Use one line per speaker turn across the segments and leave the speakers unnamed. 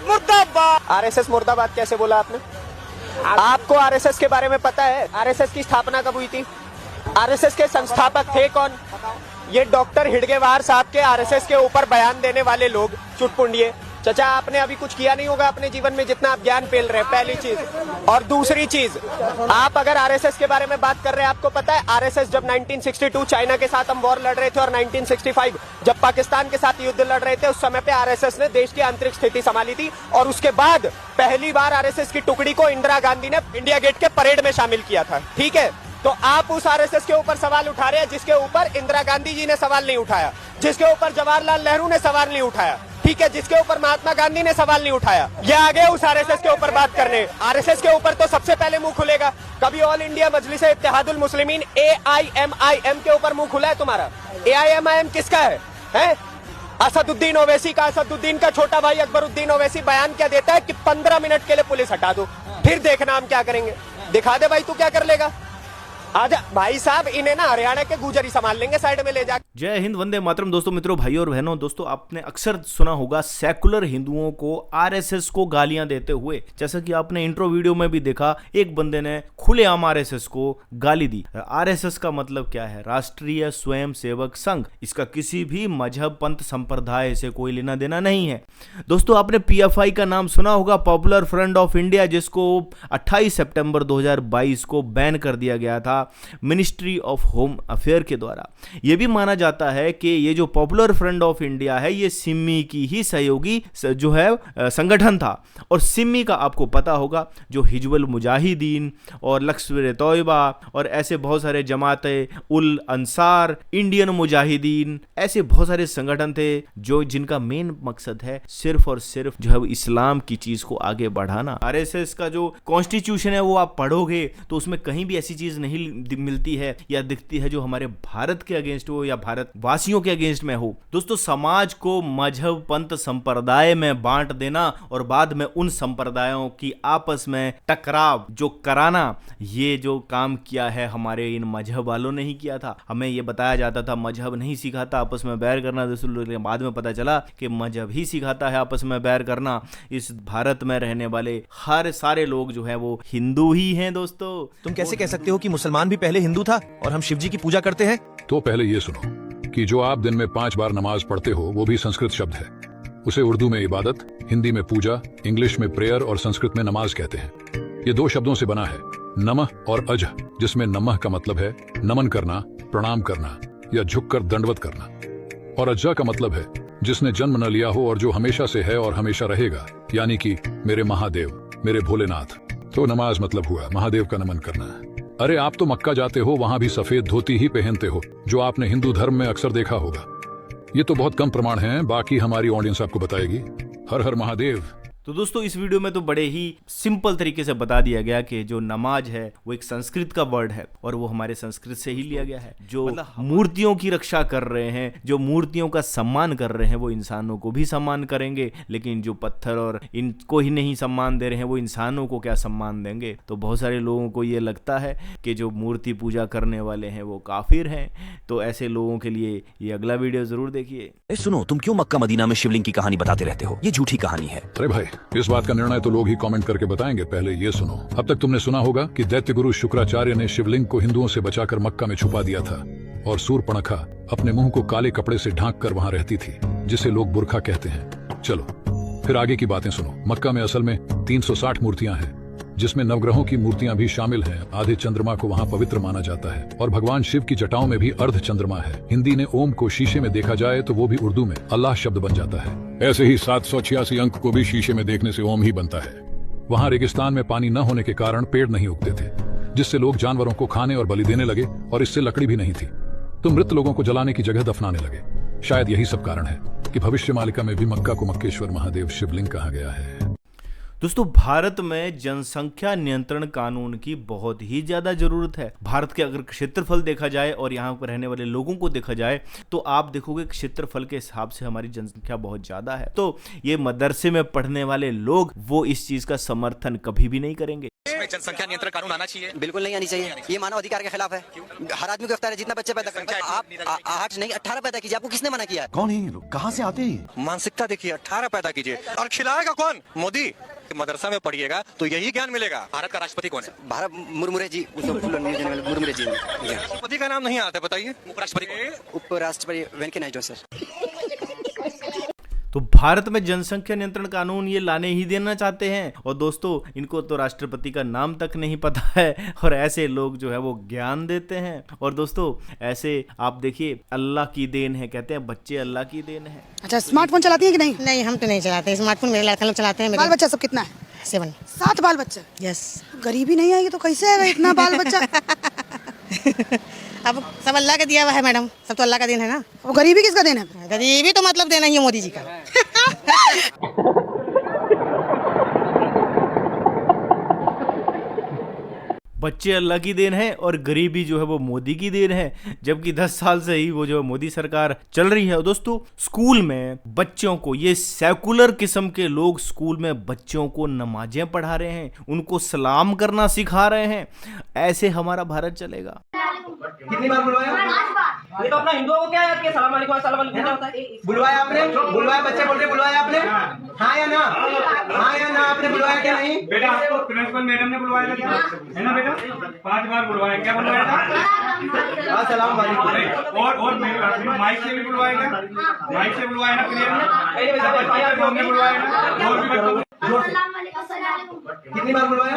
मुर्दाबाद। आरएसएस मुर्दाबाद कैसे बोला आपने? आपको आरएसएस के बारे में पता है? आरएसएस की स्थापना कब हुई थी? आरएसएस के संस्थापक थे कौन? ये डॉक्टर हिडगेवार साहब के आरएसएस के ऊपर बयान देने वाले लोग चुटपुंडिये। चाचा, आपने अभी कुछ किया नहीं होगा अपने जीवन में जितना आप ज्ञान पेल रहे हैं, पहली चीज। और दूसरी चीज, आप अगर आरएसएस के बारे में बात कर रहे हैं, आपको पता है आरएसएस जब 1962 चाइना के साथ हम वॉर लड़ रहे थे और 1965 जब पाकिस्तान के साथ युद्ध लड़ रहे थे, उस समय पे आरएसएस ने देश की आंतरिक स्थिति संभाली थी। और उसके बाद पहली बार आरएसएस की टुकड़ी को इंदिरा गांधी ने इंडिया गेट के परेड में शामिल किया था। ठीक है, तो आप उस आरएसएस के ऊपर सवाल उठा रहे हैं जिसके ऊपर इंदिरा गांधी जी ने सवाल नहीं उठाया, जिसके ऊपर जवाहरलाल नेहरू ने सवाल नहीं उठाया, ठीक है, जिसके ऊपर महात्मा गांधी ने सवाल नहीं उठाया। ये आगे उस आरएसएस के ऊपर बात करने। आरएसएस के ऊपर तो सबसे पहले मुंह खुलेगा। कभी ऑल इंडिया मजलिस इत्तेहादुल मुस्लिमीन AIMIM के ऊपर मुंह खुला है तुम्हारा? AIMIM किसका है? असदुद्दीन ओवैसी का। असदुद्दीन का छोटा भाई अकबरुद्दीन ओवैसी बयान क्या देता है कि 15 मिनट के लिए पुलिस हटा दो, फिर देखना हम क्या करेंगे। दिखा दे भाई तू क्या कर लेगा। आजा भाई साहब, इन्हें ना हरियाणा के गुजर ही संभाल लेंगे साइड में ले जाकर।
जय हिंद, वंदे मातरम। दोस्तों, मित्रों, भाइयों और बहनों, दोस्तों, आपने अक्सर सुना होगा सेकुलर हिंदुओं को आरएसएस को गालियां देते हुए। जैसा कि आपने इंट्रो वीडियो में भी देखा, एक बंदे ने खुलेआम आरएसएस को गाली दी। आरएसएस का मतलब क्या है? राष्ट्रीय स्वयंसेवक संघ। इसका किसी भी मजहब, पंथ, संप्रदाय से कोई लेना देना नहीं है। दोस्तों, आपने पीएफआई का नाम सुना होगा, पॉपुलर फ्रंट ऑफ इंडिया, जिसको 28 सितंबर 2022 को बैन कर दिया गया था मिनिस्ट्री ऑफ होम अफेयर के द्वारा। यह भी माना जाता है कि ये जो पॉपुलर फ्रंट ऑफ इंडिया है, ये सिमी की ही सहयोगी जो है संगठन था। और सिमी का आपको पता होगा, जो हिजबुल मुजाहिदीन और लश्कर तौयबा और ऐसे बहुत सारे जमाते उल अंसार, इंडियन मुजाहिदीन, ऐसे बहुत सारे संगठन थे जो जिनका मेन मकसद है सिर्फ और सिर्फ जो है इस्लाम की चीज को आगे बढ़ाना। आरएसएस का जो कॉन्स्टिट्यूशन है वो आप पढ़ोगे तो उसमें कहीं भी ऐसी चीज नहीं मिलती है या दिखती है जो हमारे भारत के अगेंस्ट हो या भारत वासियों के अगेंस्ट में हो। दोस्तों, समाज को मजहब, पंथ, संप्रदाय में बांट देना और बाद में उन संप्रदायों की आपस में टकराव जो कराना, ये जो काम किया है हमारे इन मजहब वालों ने ही किया था। हमें ये बताया जाता था मजहब नहीं सिखाता आपस में बैर करना। दोस्तों, बाद में पता चला कि मजहब ही सिखाता है आपस में बैर करना। इस भारत में रहने वाले हर सारे लोग जो है वो हिंदू ही हैं। दोस्तों,
तुम कैसे कह सकते हो कि मुसलमान भी पहले हिंदू था और हम शिव जी की पूजा करते हैं?
तो पहले ये सुनो कि जो आप दिन में 5 बार नमाज पढ़ते हो वो भी संस्कृत शब्द है। उसे उर्दू में इबादत, हिंदी में पूजा, इंग्लिश में प्रेयर और संस्कृत में नमाज कहते हैं। ये 2 शब्दों से बना है, नमः और अज, जिसमें नमः का मतलब है नमन करना, प्रणाम करना या झुककर दंडवत करना, और अज्जा का मतलब है जिसने जन्म न लिया हो और जो हमेशा से है और हमेशा रहेगा, यानी कि मेरे महादेव, मेरे भोलेनाथ। तो नमाज मतलब हुआ महादेव का नमन करना। अरे, आप तो मक्का जाते हो, वहां भी सफेद धोती ही पहनते हो, जो आपने हिंदू धर्म में अक्सर देखा होगा। ये तो बहुत कम प्रमाण हैं, बाकी हमारी ऑडियंस आपको बताएगी। हर हर महादेव।
तो दोस्तों, इस वीडियो में तो बड़े ही सिंपल तरीके से बता दिया गया कि जो नमाज है वो एक संस्कृत का वर्ड है और वो हमारे संस्कृत से ही लिया गया है। जो मूर्तियों की रक्षा कर रहे हैं, जो मूर्तियों का सम्मान कर रहे हैं, वो इंसानों को भी सम्मान करेंगे, लेकिन जो पत्थर और इनको ही नहीं सम्मान दे रहे हैं वो इंसानों को क्या सम्मान देंगे। तो बहुत सारे लोगों को ये लगता है कि जो मूर्ति पूजा करने वाले हैं वो काफिर हैं। तो ऐसे लोगों के लिए ये अगला वीडियो जरूर देखिए।
सुनो, तुम क्यों मक्का मदीना में शिवलिंग की कहानी बताते रहते हो? ये झूठी कहानी है।
अरे भाई, इस बात का निर्णय तो लोग ही कमेंट करके बताएंगे। पहले ये सुनो, अब तक तुमने सुना होगा कि दैत्य गुरु शुक्राचार्य ने शिवलिंग को हिंदुओं से बचाकर मक्का में छुपा दिया था और सूर्पणखा अपने मुंह को काले कपड़े से ढांक कर वहां रहती थी, जिसे लोग बुरखा कहते हैं। चलो फिर आगे की बातें सुनो। मक्का में असल में 360 मूर्तियां हैं, जिसमें नवग्रहों की मूर्तियां भी शामिल हैं। आधे चंद्रमा को वहां पवित्र माना जाता है और भगवान शिव की जटाओं में भी अर्ध चंद्रमा है। हिंदी ने ओम को शीशे में देखा जाए तो वो भी उर्दू में अल्लाह शब्द बन जाता है। ऐसे ही 786 अंक को भी शीशे में देखने से ओम ही बनता है। वहां रेगिस्तान में पानी न होने के कारण पेड़ नहीं उगते थे, जिससे लोग जानवरों को खाने और बलि देने लगे और इससे लकड़ी भी नहीं थी, तो मृत लोगों को जलाने की जगह दफनाने लगे। शायद यही सब कारण है कि भविष्य मालिका में भी मक्का को मक्केश्वर महादेव शिवलिंग कहा गया है।
दोस्तों भारत में जनसंख्या नियंत्रण कानून की बहुत ही ज्यादा जरूरत है। भारत के अगर क्षेत्रफल देखा जाए और यहाँ पर रहने वाले लोगों को देखा जाए तो आप देखोगे क्षेत्रफल के हिसाब से हमारी जनसंख्या बहुत ज्यादा है। तो ये मदरसे में पढ़ने वाले लोग वो इस चीज का समर्थन कभी भी नहीं करेंगे।
जनसंख्या नियंत्रण कानून आना चाहिए।
बिल्कुल नहीं आनी चाहिए, ये मानव अधिकार के खिलाफ है। हर आदमी को अख्तियार है जितना बच्चे पैदा करता है। आप 8 नहीं 18 पैदा कीजिए, आपको किसने मना किया?
कौन है ये लोग, कहाँ से आते हैं?
मानसिकता देखिए, 18 पैदा कीजिए और खिलाएगा कौन? मोदी। मदरसा में पढ़िएगा तो यही ज्ञान मिलेगा। भारत का राष्ट्रपति कौन है?
भारत मुर्मुरे जी, मुर्मुरे जी।
राष्ट्रपति का नाम नहीं आता, बताइए। उपराष्ट्रपति?
उपराष्ट्रपति वेंकैया नायडू सर।
तो भारत में जनसंख्या नियंत्रण कानून ये लाने ही देना चाहते हैं और दोस्तों इनको तो राष्ट्रपति का नाम तक नहीं पता है और ऐसे लोग जो है वो ज्ञान देते हैं। और दोस्तों ऐसे आप देखिए अल्लाह की देन है, कहते हैं बच्चे अल्लाह की देन है।
अच्छा स्मार्टफोन चलाती है कि नहीं?
नहीं हम तो नहीं चलाते स्मार्टफोन, मेरे लड़के लोग चलाते हैं।
बाल बच्चा सब कितना है?
7
बाल बच्चा।
यस।
गरीबी नहीं आएगी तो कैसे आएगा इतना बाल बच्चा?
अब सब अल्लाह का दिया हुआ है मैडम, सब तो अल्लाह का देन है ना।
वो गरीबी किसका देन है?
गरीबी तो मतलब देना ही है मोदी जी का।
बच्चे अल्लाह की देन है और गरीबी जो है वो मोदी की देन है, जबकि 10 साल से ही वो जो मोदी सरकार चल रही है। दोस्तों स्कूल में बच्चों को, ये सेकुलर किस्म के लोग स्कूल में बच्चों को नमाजें पढ़ा रहे हैं, उनको सलाम करना सिखा रहे हैं। ऐसे हमारा भारत चलेगा?
कितनी बार बुलवाया? ये तो अपना हिंदुओं को क्या याद किया? सलाम अलैकुम अस्सलाम वालेकुम क्या होता है? बुलवाया आपने? बुलवाया? बच्चे बोल रहे बुलवाया आपने? हाँ या ना? हाँ या ना? आपने बुलवाया क्या? नहीं
बेटा, आपको प्रिंसिपल मैडम ने बुलवाया था क्या? है ना बेटा? 5 बार बुलवाया। क्या बुलवाया था?
अस्सलाम वालेकुम।
और माइक से भी बुलवाया क्या? माइक से बुलवाया ना? क्लियर हमने बुलवाया ना? और भी बच्चों
कितनी बार बुलवाया?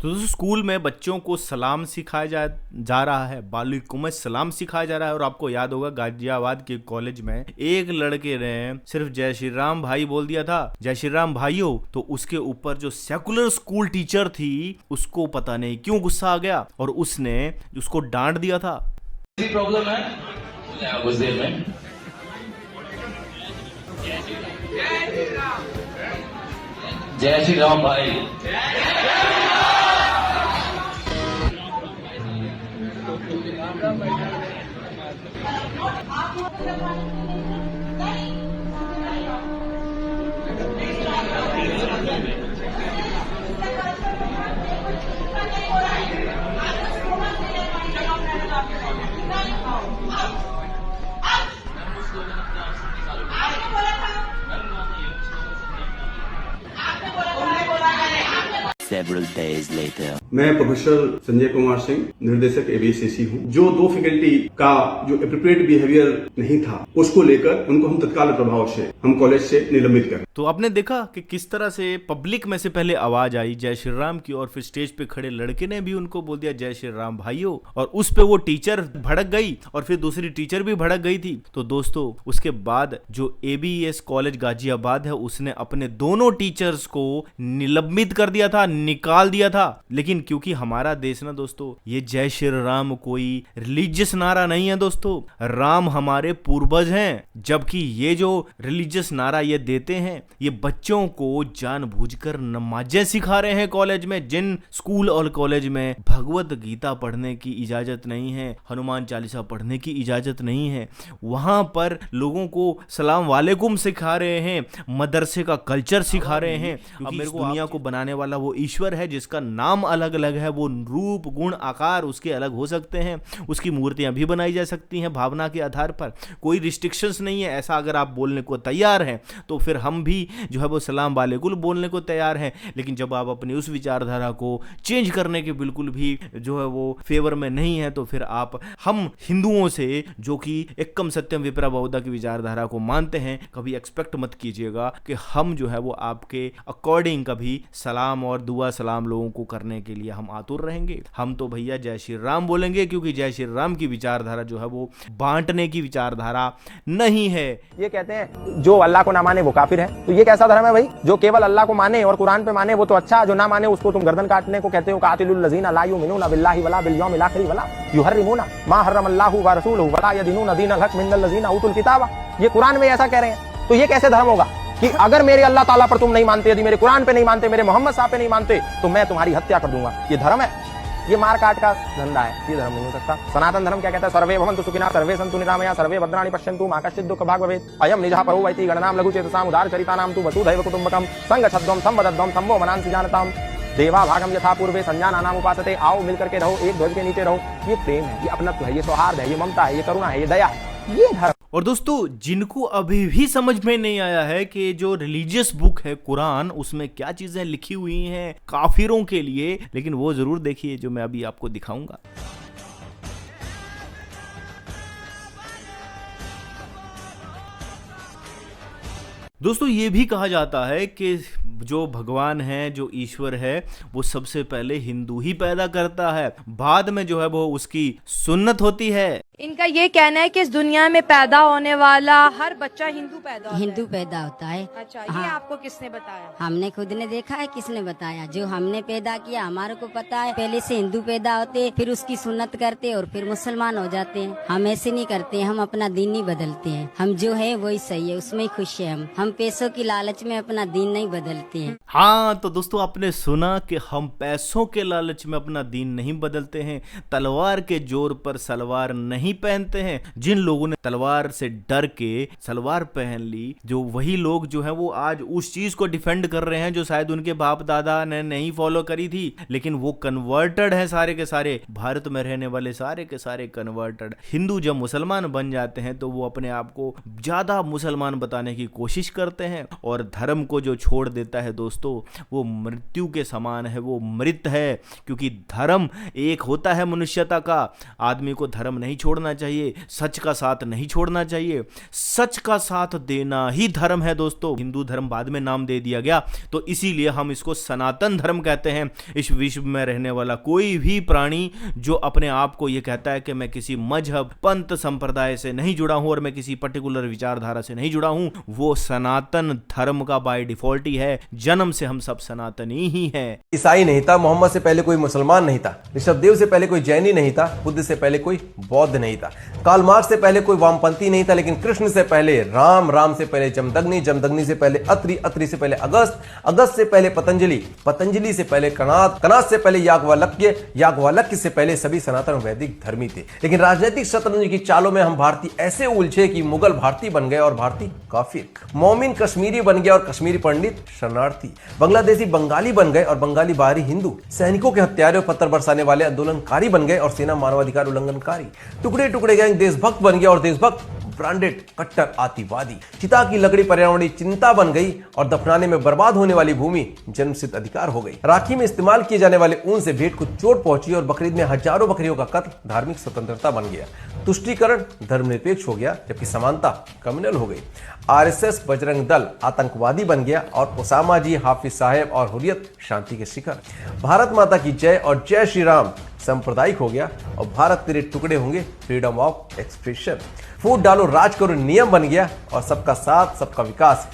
तो दोस्तों स्कूल में बच्चों को सलाम सिखाया जा रहा है, वालेकुम सलाम सिखाया जा रहा है। और आपको याद होगा गाजियाबाद के कॉलेज में एक लड़के ने सिर्फ जय श्री राम भाई बोल दिया था, जय श्री राम भाइयों, तो उसके ऊपर जो सेकुलर स्कूल टीचर थी उसको पता नहीं क्यों गुस्सा आ गया और उसने उसको डांट दिया था।
प्रॉब्लम है कुछ देर में। जय श्री राम भाई।
Several days later.
मैं प्रोफेसर संजय कुमार सिंह, निर्देशक एबीसीसी हूँ। जो 2 फैकल्टी का जो एप्रोप्रिएट बिहेवियर नहीं था उसको लेकर उनको हम तत्काल प्रभाव से हम कॉलेज से निलंबित कर।
तो आपने देखा कि किस तरह से पब्लिक में से पहले आवाज आई जय श्री राम की और फिर स्टेज पे खड़े लड़के ने भी उनको बोल दिया जय श्री राम भाइयों, और उस पे वो टीचर भड़क गई और फिर दूसरी टीचर भी भड़क गई थी। तो दोस्तों उसके बाद जो एबीएस कॉलेज गाजियाबाद है उसने अपने दोनों टीचर्स को निलंबित कर दिया था, निकाल दिया था। लेकिन क्योंकि हमारा देश ना दोस्तों, ये जय श्री राम कोई रिलीजियस नारा नहीं है दोस्तों, राम हमारे पूर्वज हैं। जबकि ये जो रिलीजियस नारा ये देते हैं ये बच्चों को जानबूझकर नमाजें सिखा रहे हैं कॉलेज में, जिन स्कूल और कॉलेज में भगवत गीता पढ़ने की इजाजत नहीं है, हनुमान चालीसा पढ़ने की इजाजत नहीं है, वहां पर लोगों को सलाम वालेकुम सिखा रहे हैं, मदरसे का कल्चर सिखा रहे हैं। अब मेरे को दुनिया को बनाने वाला वो ईश्वर है जिसका नाम अलग अलग है, वो रूप गुण आकार उसके अलग हो सकते हैं, उसकी मूर्तियां भी बनाई जा सकती हैं भावना के आधार पर, कोई रिस्ट्रिक्शंस नहीं है। ऐसा अगर आप बोलने को तैयार हैं तो फिर हम भी जो है वो सलाम वालेकुम बोलने को तैयार हैं। लेकिन जब आप अपनी उस विचारधारा को चेंज करने के बिल्कुल भी जो है वो फेवर में नहीं है तो फिर आप हम हिंदुओं से जो कि एकम सत्यम विपरा बहुधा की विचारधारा को मानते हैं, कभी एक्सपेक्ट मत कीजिएगा कि हम जो है वो आपके अकॉर्डिंग कभी सलाम और दुआ सलाम लोगों को करने के लिए हम आतुर रहेंगे। हम तो भैया जय श्री राम बोलेंगे, क्योंकि जय श्री राम की विचारधारा जो है वो बांटने की विचारधारा नहीं है।
ये कहते हैं जो अल्लाह को ना माने वो काफिर है। तो ये कैसा धर्म है भाई? जो केवल अल्लाह को माने और कुरान पे माने वो तो अच्छा, जो ना माने उसको तुम गर्दन काटने को कहते हो। कातिलुल लजीना ला युमिनूना बिल्लाहि वला बिल यौमिल आखिर वला युहर्रिमूना मा हर्रमल्लाहु व रसूलुहु वला यदीनूना दीनल हक मिनल लजीना उतुल किताब। ये कुरान में ऐसा कह रहे हैं, तो ये कैसे धर्म होगा?
कि अगर मेरे अल्लाह ताला पर तुम नहीं मानते, यदि मेरे कुरान पे नहीं मानते, मेरे मोहम्मद साहब पे नहीं मानते, तो मैं तुम्हारी हत्या कर दूंगा। ये धर्म है? ये मार काट का धंधा है, ये धर्म नहीं हो सकता। सनातन धर्म क्या कहता है? सर्वे भवन्तु सुखिनः, सर्वे सन्तु निरामया, सर्वे भद्राणि पश्यन्तु मा कश्चित् दुःख भाग् भवेत्, अयं निजः परो वैति गणनां लघुचेतसाम् उदारचरितानां तु वसुधैव कुटुम्बकम् संगच्छध्वं संवदध्वं संभो मनांसि जानताम् देवा भागम यथा पूर्वे संजानानाम उपासते, आओ मिलकर के रहो, एक ध्वज के नीचे रहो। ये प्रेम है, ये अपनत्व है, ये सौहार्द है, ये ममता है, ये करुणा है, ये दया है, ये धर्म।
और दोस्तों, जिनको अभी भी समझ में नहीं आया है कि जो रिलीजियस बुक है कुरान, उसमें क्या चीजें लिखी हुई हैं काफिरों के लिए, लेकिन वो जरूर देखिए जो मैं अभी आपको दिखाऊंगा। दोस्तों, ये भी कहा जाता है कि जो भगवान है, जो ईश्वर है, वो सबसे पहले हिंदू ही पैदा करता है, बाद में जो है वो उसकी सुन्नत होती है।
इनका ये कहना है कि इस दुनिया में पैदा होने वाला हर बच्चा हिंदू पैदा
होता है।
अच्छा, ये आपको किसने बताया?
हमने खुद ने देखा है। किसने बताया? जो हमने पैदा किया, हमारे को पता है। पहले से हिंदू पैदा होते, फिर उसकी सुन्नत करते और फिर मुसलमान हो जाते हैं। हम ऐसे नहीं करते, हम अपना दीन नहीं बदलते हैं। हम जो है वही सही है, उसमें ही खुश है। हम पैसों की लालच में अपना दीन नहीं बदलते हैं।
हाँ, तो दोस्तों, आपने सुना कि हम पैसों के लालच में अपना दीन नहीं बदलते हैं, तलवार के जोर पर सलवार नहीं पहनते हैं। जिन लोगों ने तलवार से डर के सलवार पहन ली, जो वही लोग जो है वो आज उस चीज को डिफेंड कर रहे हैं जो शायद उनके बाप दादा ने नहीं फॉलो करी थी, लेकिन वो कन्वर्टेड है सारे के सारे। भारत में रहने वाले सारे के सारे कन्वर्टेड। हिंदू जब मुसलमान बन जाते हैं तो वो अपने आप को ज्यादा मुसलमान बताने की कोशिश करते हैं, और धर्म को जो छोड़ देता है दोस्तों, वो मृत्यु के समान है, वो मृत है। क्योंकि धर्म एक होता है मनुष्यता का। आदमी को धर्म नहीं छोड़ना चाहिए, सच का साथ नहीं छोड़ना चाहिए। सच का साथ देना ही धर्म है दोस्तों। हिंदू धर्म बाद में नाम दे दिया गया, तो इसीलिए हम इसको सनातन धर्म कहते हैं। इस विश्व में रहने वाला कोई भी प्राणी जो अपने आप को यह कहता है कि मैं किसी मजहब, पंथ, संप्रदाय से नहीं जुड़ा हूं और मैं किसी पर्टिकुलर विचारधारा से नहीं जुड़ा हूं, वो सनातन धर्म का बाय डिफॉल्ट ही है। जन्म से हम सब सनातनी ही हैं।
ईसाई नहीं था, मोहम्मद से पहले कोई मुसलमान नहीं था, ऋषभदेव से पहले कोई जैनी नहीं था, बुद्ध से पहले कोई बौद्ध नहीं था, कार्ल मार्क्स से पहले कोई वामपंथी नहीं था, लेकिन कृष्ण से पहले राम, राम से पहले जमदग्नि, जमदग्नि से पहले अत्रि, अत्रि से पहले अगस्त, अगस्त से पहले पतंजलि, पतंजलि से पहले कनाद, कनाद से पहले याज्ञवल्क्य, याज्ञवल्क्य से पहले सभी सनातन वैदिक धर्मी थे। लेकिन राजनीतिक शतरंज की चालों में हम भारतीय ऐसे उलझे कि मुगल भारतीय बन गए और भारतीय काफिर, मोमिन कश्मीरी बन गया और कश्मीरी पंडित शरणार्थी, बांग्लादेशी बंगाली बन गए और बंगाली बाहरी हिंदू, सैनिकों के हत्यारे और पत्थर बरसाने वाले आंदोलनकारी बन गए और सेना मानवाधिकार उल्लंघनकारी, टुकड़े टुकड़े गैंग देशभक्त बन गया और देशभक्त ब्रांडेड कट्टर आतिवादी, चिता की लकड़ी पर्यावरणीय चिंता बन गई और दफनाने में बर्बाद होने वाली भूमि जन्मसिद्ध अधिकार हो गई। राखी में इस्तेमाल किए जाने वाले ऊन से भेंट को चोट पहुंची और बकरीद में हजारों बकरियों का कत्ल धार्मिक स्वतंत्रता बन गया। तुष्टीकरण धर्मनिरपेक्ष हो गया, जबकि समानता कम्युनल हो गई। आरएसएस बजरंग दल आतंकवादी बन गया और ओसामा जी, हाफिज साहब और हुर्रियत शांति के शिखर। भारत माता की जय और जय श्री राम सांप्रदायिक हो गया और भारत तेरे टुकड़े होंगे फ्रीडम ऑफ एक्सप्रेशन। फूट डालो राज करो नियम बन गया और सबका साथ सबका विकास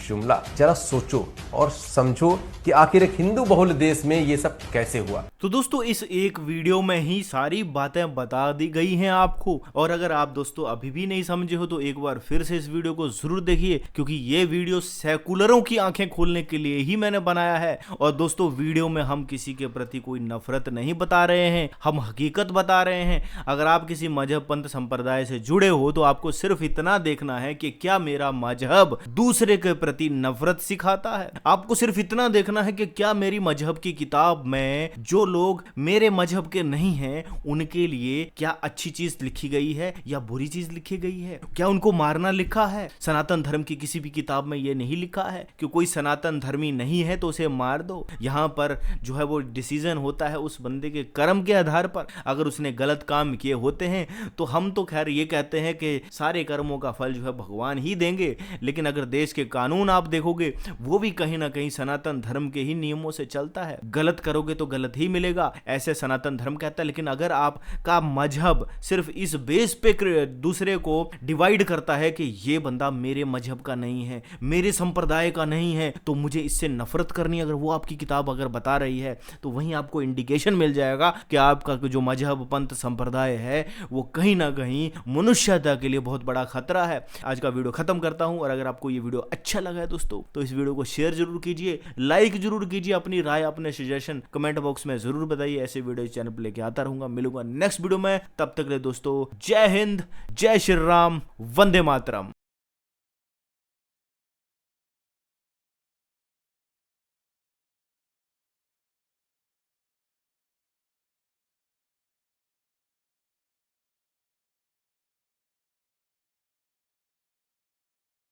जुमला। जरा सोचो और समझो कि आखिर एक हिंदू बहुल देश में ये सब कैसे हुआ।
तो दोस्तों, इस एक वीडियो में ही सारी बातें बता दी गई हैं आपको। और अगर आप दोस्तों अभी भी नहीं समझे हो तो एक बार फिर से इस वीडियो को जरूर देखिए, क्योंकि ये वीडियो सेकुलरों की आंखें खोलने के लिए ही मैंने बनाया है। और दोस्तों, वीडियो में हम किसी के प्रति कोई नफरत नहीं बता रहे हैं, हम हकीकत बता रहे हैं। अगर आप किसी मजहब, पंथ, संप्रदाय से जुड़े हो तो आपको सिर्फ इतना देखना है कि क्या मेरा मजहब दूसरे के प्रति नफरत सिखाता है। आपको सिर्फ इतना देखना है कि क्या मेरी मजहब की किताब में जो लोग मेरे मजहब के नहीं हैं उनके लिए क्या अच्छी चीज लिखी गई है या बुरी चीज लिखी गई है, क्या उनको मारना लिखा है। सनातन धर्म की किसी भी किताब में यह नहीं लिखा है कि कोई सनातन धर्मी नहीं है तो उसे मार दो। यहां पर जो है वो डिसीजन होता है उस बंदे के कर्म के आधार पर। अगर उसने गलत काम किए होते हैं तो हम तो खैर ये कहते हैं कि सारे कर्मों का फल जो है भगवान ही देंगे, लेकिन अगर देश के कानून आप देखोगे वो भी कहीं ना कहीं सनातन धर्म के ही नियमों से चलता है। गलत करोगे तो गलत ही मिलेगा, ऐसे सनातन धर्म कहता है। लेकिन अगर आपका मजहब सिर्फ इस बेस पे दूसरे को डिवाइड करता है कि ये बंदा मेरे मजहब का नहीं है, मेरे संप्रदाय का नहीं है, तो मुझे इससे नफरत करनी, अगर वो आपकी किताब अगर बता रही है तो वहीं आपको इंडिकेशन मिल जाएगा कि आपका जो मजहब, पंथ, संप्रदाय है वो कहीं ना कहीं मनुष्यता के लिए बहुत बड़ा खतरा है। आज का वीडियो खत्म करता हूं, और अगर आपको ये वीडियो अच्छा अच्छा लगा है दोस्तों तो इस वीडियो को शेयर जरूर कीजिए, लाइक जरूर कीजिए, अपनी राय अपने सजेशन कमेंट बॉक्स में जरूर बताइए। ऐसे वीडियो चैनल पर लेके आता रहूंगा, मिलूंगा नेक्स्ट वीडियो में। तब तक के लिए दोस्तों जय हिंद, जय श्री राम, वंदे मातरम।